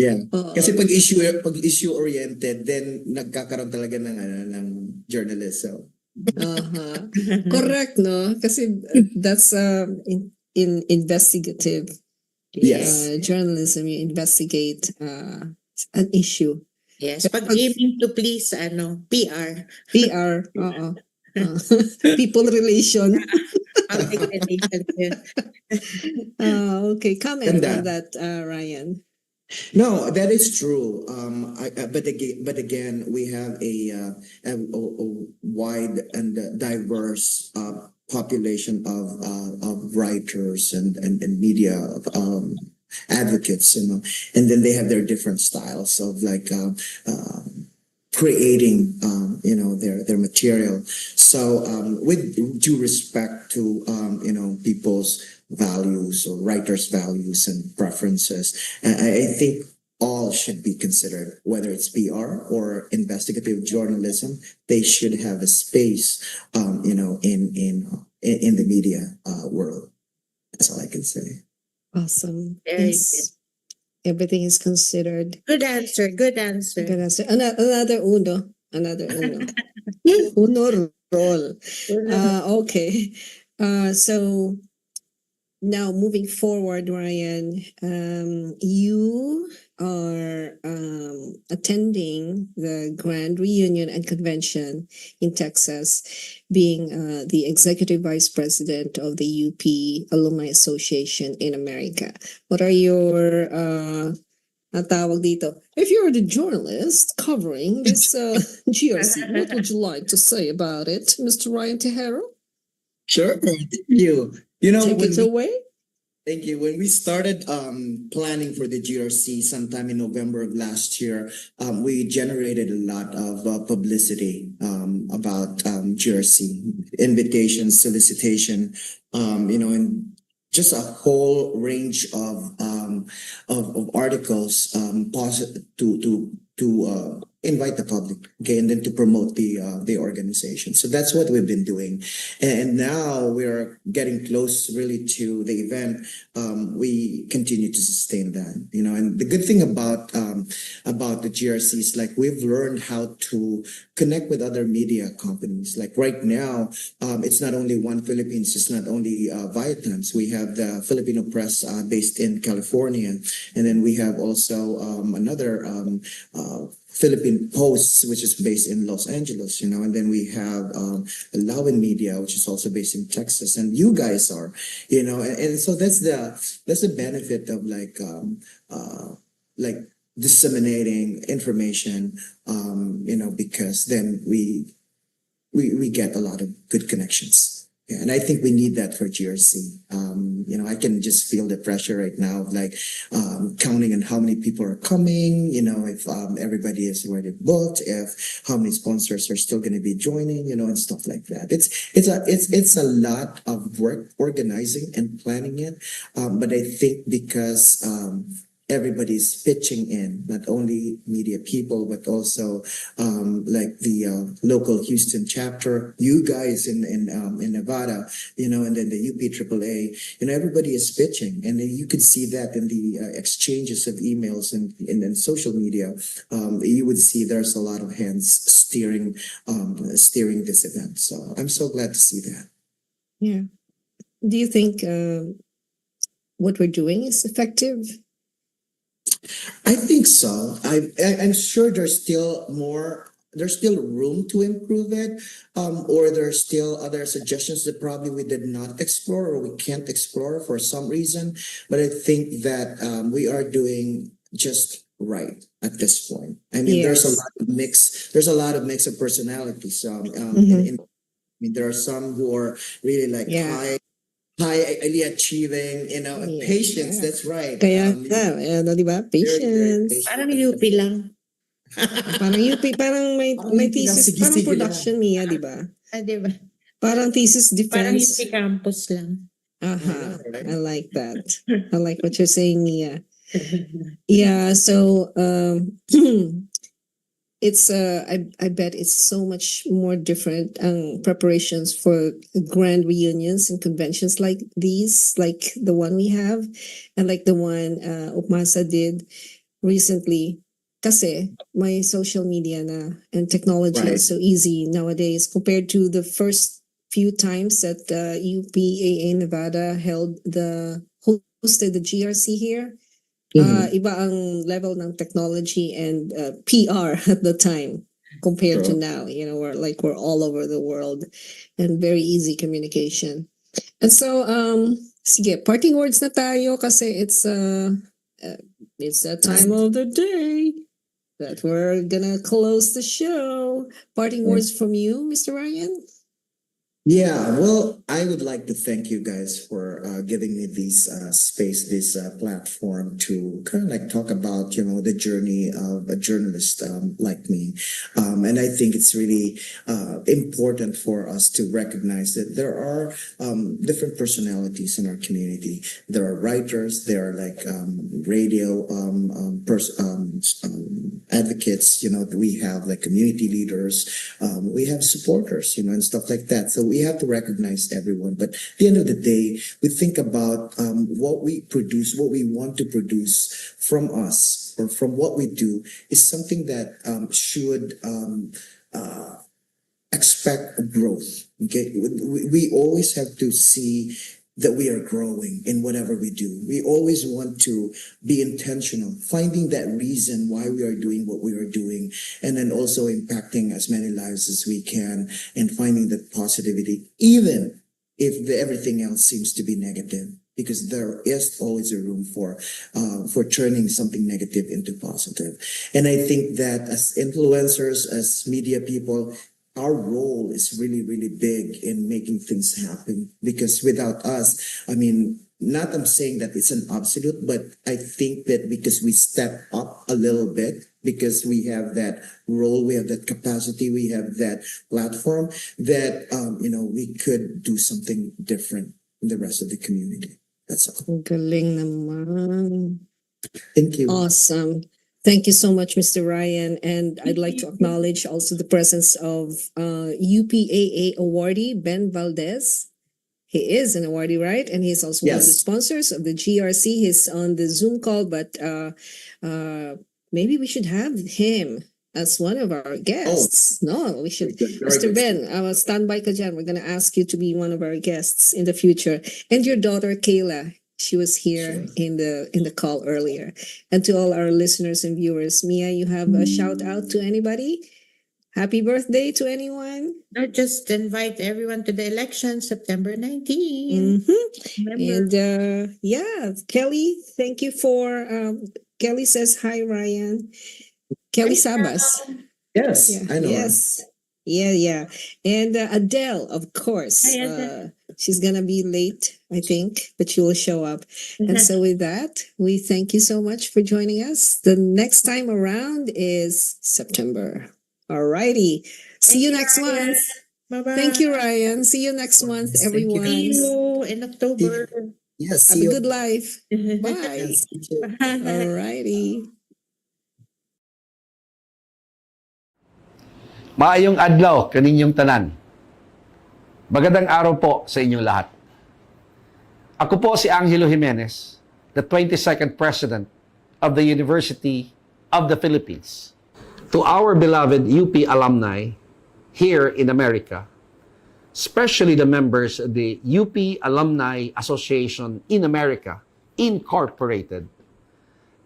Yeah. Oo. Kasi pag issue oriented, then nagkakaroon talaga ng journalism. Uh-huh. Correct, no? Kasi that's in investigative Yes. journalism, you investigate an issue. Yes, pag aiming to please, PR. PR, oo. People relation. Public relations. Okay, comment Ganda. on that, Ryan. No, that is true. But again, we have a wide and diverse population of writers and media advocates, and then they have their different styles of like creating, their material. So, with due respect to, people's values or writers' values and preferences, I think all should be considered, whether it's PR or investigative journalism. They should have a space, in the media world. That's all I can say. Awesome. Very Yes. Everything is considered. Good answer. Good answer. Good answer. Another uno. Another uno. Uno roll. Okay. So now moving forward, Ryan, you are attending the Grand Reunion and Convention in Texas, being the Executive Vice President of the UP Alumni Association in America. What are your ang tawag dito? If you're the journalist covering this GRC, what would you like to say about it, Mr. Ryan Tejero? Sure. Thank you. You know, Take when it we- away. Thank you. When we started planning for the GRC sometime in November of last year, we generated a lot of publicity about GRC, invitations, solicitation, and just a whole range of articles to invite the public, okay, and then to promote the organization. So that's what we've been doing, and now we're getting close really to the event. We continue to sustain that, and the good thing about the GRC is like we've learned how to connect with other media companies. Like right now, it's not only One Philippines, it's not only Viatans. We have the Filipino Press based in California, and then we have also another Philippine Posts, which is based in Los Angeles, and then we have Lawin Media, which is also based in Texas, and you guys are, and so that's the benefit of like disseminating information, because then we get a lot of good connections. Yeah, and I think we need that for GRC. I can just feel the pressure right now of like counting on how many people are coming, if everybody is already booked, if how many sponsors are still going to be joining, and stuff like that. It's a lot of work organizing and planning it. But I think because everybody's pitching in, not only media people, but also like the local Houston chapter, you guys in Nevada, and then the UP AAA, everybody is pitching, and then you could see that in the exchanges of emails and in social media. You would see there's a lot of hands steering this event. So I'm so glad to see that. Yeah. Do you think what we're doing is effective? I think so. I'm sure there's still room to improve it, or there's still other suggestions that probably we did not explore or we can't explore for some reason. But I think that we are doing just right at this point. I mean, there's a Yes. lot of mix. There's a lot of mix of personalities. Mhm. I mean, there are some who are really like Yeah. highly achieving, and Yeah. patience. That's right. Kaya nga, di ba? Very, very Patience. patient. Parang UP lang. Parang UP, parang may UP lang, thesis, sige, parang sige production niya, di ba? Di ba? Parang thesis Parang defense. UP campus lang. Aha, Right? I like that. I like what you're saying, Mia. Yeah, so it's I bet it's so much more different preparations for grand reunions and conventions like these, like the one we have, and like the one Upmasa did recently. Kasi my social media na and technology Right. is so easy nowadays compared to the first few times that UPAA Nevada hosted the GRC here. Iba ang level ng technology and PR at the time compared to True. now. We're all over the world and very easy communication. And so, sige, parting words na tayo kasi it's It's that time of the day that we're gonna close the show. Parting words from you, Mr. Ryan? Yeah, well, I would like to thank you guys for giving me this space, this platform to kind of like talk about, the journey of a journalist like me. And I think it's really important for us to recognize that there are different personalities in our community. There are writers, there are like radio advocates, we have like community leaders, we have supporters, and stuff like that. So we have to recognize everyone. But at the end of the day, we think about what we produce, what we want to produce from us or from what we do is something that should expect growth. Okay, we always have to see that we are growing in whatever we do. We always want to be intentional, finding that reason why we are doing what we are doing, and then also impacting as many lives as we can and finding that positivity, even if everything else seems to be negative, because there is always a room for turning something negative into positive. And I think that as influencers, as media people, our role is really, really big in making things happen, because without us, I mean, not I'm saying that it's an absolute, but I think that because we step up a little bit, because we have that role, we have that capacity, we have that platform, that, we could do something different in the rest of the community. That's all. Galing naman. Thank you. Awesome. Thank you so much, Mr. Ryan. And I'd like to acknowledge also the presence of UPAA awardee, Ben Valdez. He is an awardee, right? And he's also one of the Yes. sponsors of the GRC. He's on the Zoom call, but maybe we should have him as one of our guests. No, we should. Very Mr. good. Ben, stand by ka dyan. We're going to ask you to be one of our guests in the future. And your daughter, Kayla. She was here in the call earlier. And to all our listeners and viewers, Mia, you have a shout out to anybody? Happy birthday to anyone? No, just invite everyone to the election, September 19th. And Kelly, thank you for Kelly says hi, Ryan. Kelly Sabas. Yes, Yeah. I know. Yes. Yeah. And Adele, of course. Hi, Adele. She's gonna be late, I think, but she will show up. And so with that, we thank you so much for joining us. The next time around is September. Alrighty. See you next month. Bye-bye. Thank you, Ryan. See you next month, Thank you. everyone. See you in October. Yes, Have see a you. good life. Bye. Yes, thank you. Alrighty. Maayong adlaw kaninyong tanan. Magandang araw po sa inyong lahat. Ako po si Angelo Jimenez, the 22nd President of the University of the Philippines. To our beloved UP alumni here in America, especially the members of the UP Alumni Association in America, Incorporated,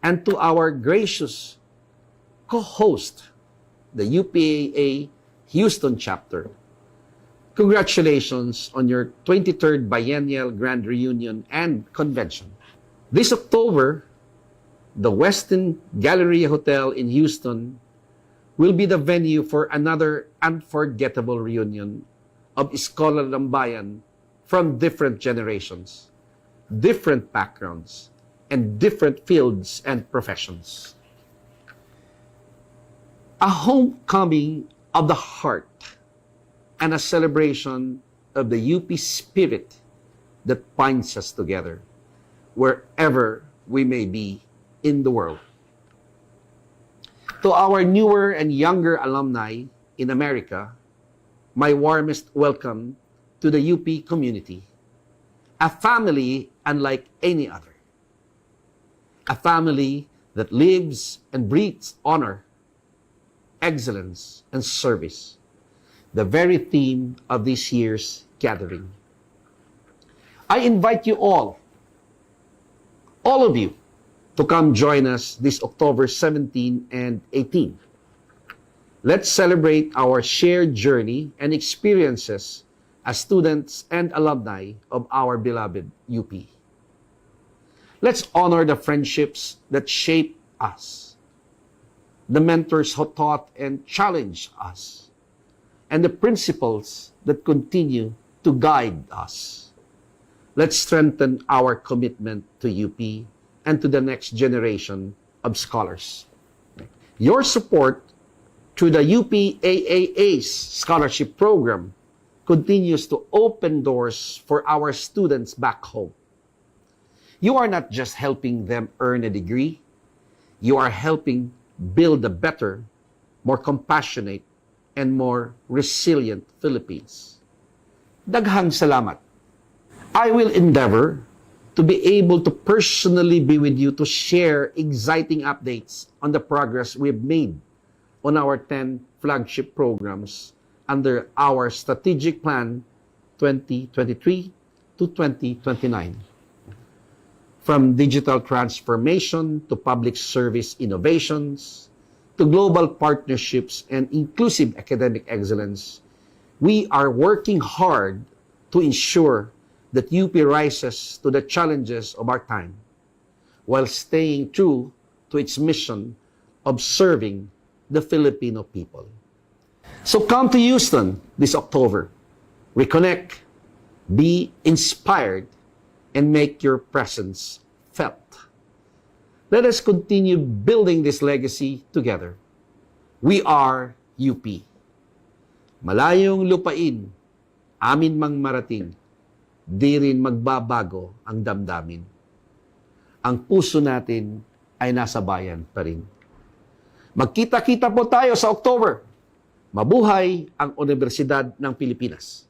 and to our gracious co-host, the UPAA Houston chapter. Congratulations on your 23rd Biennial Grand Reunion and Convention. This October, the Westin Galleria Hotel in Houston will be the venue for another unforgettable reunion of Scholar ng Bayan from different generations, different backgrounds, and different fields and professions. A homecoming of the heart and a celebration of the UP spirit that binds us together wherever we may be in the world. To our newer and younger alumni in America, my warmest welcome to the UP community, a family unlike any other, a family that lives and breathes honor, excellence, and service, the very theme of this year's gathering. I invite you all of you, to come join us this October 17 and 18. Let's celebrate our shared journey and experiences as students and alumni of our beloved UP. Let's honor the friendships that shape us, the mentors who taught and challenged us, and the principles that continue to guide us. Let's strengthen our commitment to UP and to the next generation of scholars. Your support through the UP-AAA's scholarship program continues to open doors for our students back home. You are not just helping them earn a degree, you are helping build a better, more compassionate, and more resilient Philippines. Daghang salamat. I will endeavor to be able to personally be with you to share exciting updates on the progress we've made on our 10 flagship programs under our strategic plan 2023 to 2029. From digital transformation to public service innovations to global partnerships and inclusive academic excellence, we are working hard to ensure that UP rises to the challenges of our time while staying true to its mission of serving the Filipino people. So come to Houston this October. Reconnect, be inspired, and make your presence felt. Let us continue building this legacy together. We are UP. Malayong lupain, amin mang marating, di rin magbabago ang damdamin. Ang puso natin ay nasa bayan pa rin. Magkita-kita po tayo sa October. Mabuhay ang Universidad ng Pilipinas.